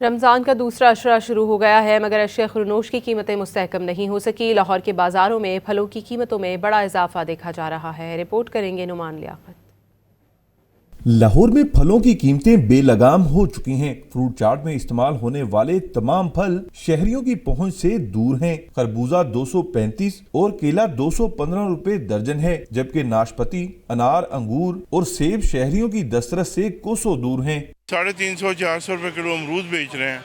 रमज़ान का दूसरा अशरा शुरू हो गया है, मगर अशिया खुरनोश की कीमतें मुस्तहकम नहीं हो सकी। लाहौर के बाज़ारों में फलों की कीमतों में बड़ा इजाफा देखा जा रहा है। रिपोर्ट करेंगे नुमान लियाकत। लाहौर में फलों की कीमतें बेलगाम हो चुकी हैं। फ्रूट चाट में इस्तेमाल होने वाले तमाम फल शहरियों की पहुंच से दूर हैं। खरबूजा 235 और केला 215 रुपए दर्जन है, जबकि नाशपाती, अनार, अंगूर और सेब शहरियों की दस्तरस से कोसों दूर हैं। 350-400 रुपए किलो अमरूद बेच रहे हैं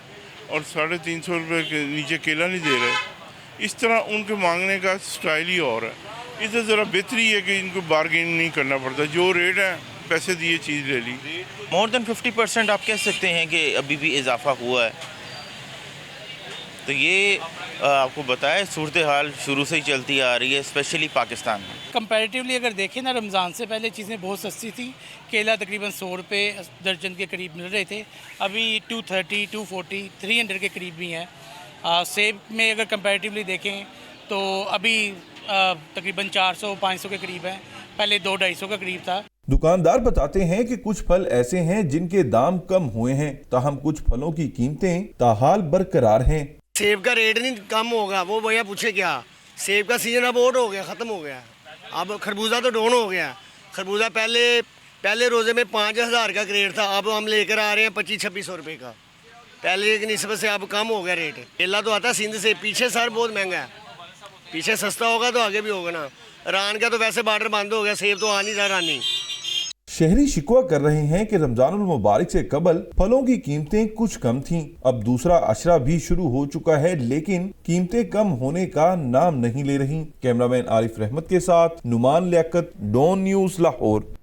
और 350 रुपए के नीचे केला नहीं दे रहे। इस तरह उनके मांगने का स्टाइल ही और है। इससे ज़रा बेहतरी है कि इनको बार्गेन नहीं करना पड़ता, जो रेट है पैसे दिए चीज़ ले ली। मोर देन 50% आप कह सकते हैं कि अभी भी इजाफा हुआ है। तो ये आपको बताया सूरत हाल शुरू से ही चलती आ रही है, स्पेशली पाकिस्तान में। कंपैरेटिवली अगर देखें ना, रमज़ान से पहले चीज़ें बहुत सस्ती थी। केला तकरीबन 100 रुपये दर्जन के करीब मिल रहे थे, अभी 230, 240, 300 के करीब भी हैं। सेब में अगर कंपैरेटिवली देखें तो अभी तकरीबन 400-500 के करीब है, पहले 200-250 का करीब था। दुकानदार बताते हैं कि कुछ फल ऐसे हैं जिनके दाम कम हुए हैं, ताहम कुछ फलों की कीमतें ताहाल बरकरार हैं। सेब का रेट नहीं कम होगा, वो भैया पूछे क्या, सेब का सीजन अब आउट हो गया, ख़त्म हो गया। अब खरबूजा तो डाउन हो गया। खरबूजा पहले रोज़े में 5000 का रेट था, अब हम लेकर आ रहे हैं 2500-2600 रुपये का। पहले की निस्बत से अब कम हो गया रेट। केला तो आता सिंध से, पीछे सर बहुत महंगा है, पीछे सस्ता होगा तो आगे भी होगा ना। ईरान का तो वैसे बॉर्डर बंद हो गया, सेब तो आ नहीं रहा रानी। शहरी शिकवा कर रहे हैं कि रमजानुल मुबारक से कबल फलों की कीमतें कुछ कम थीं। अब दूसरा अशरा भी शुरू हो चुका है, लेकिन कीमतें कम होने का नाम नहीं ले रही। कैमरामैन आरिफ रहमत के साथ नुमान लियाकत, डॉन न्यूज़, लाहौर।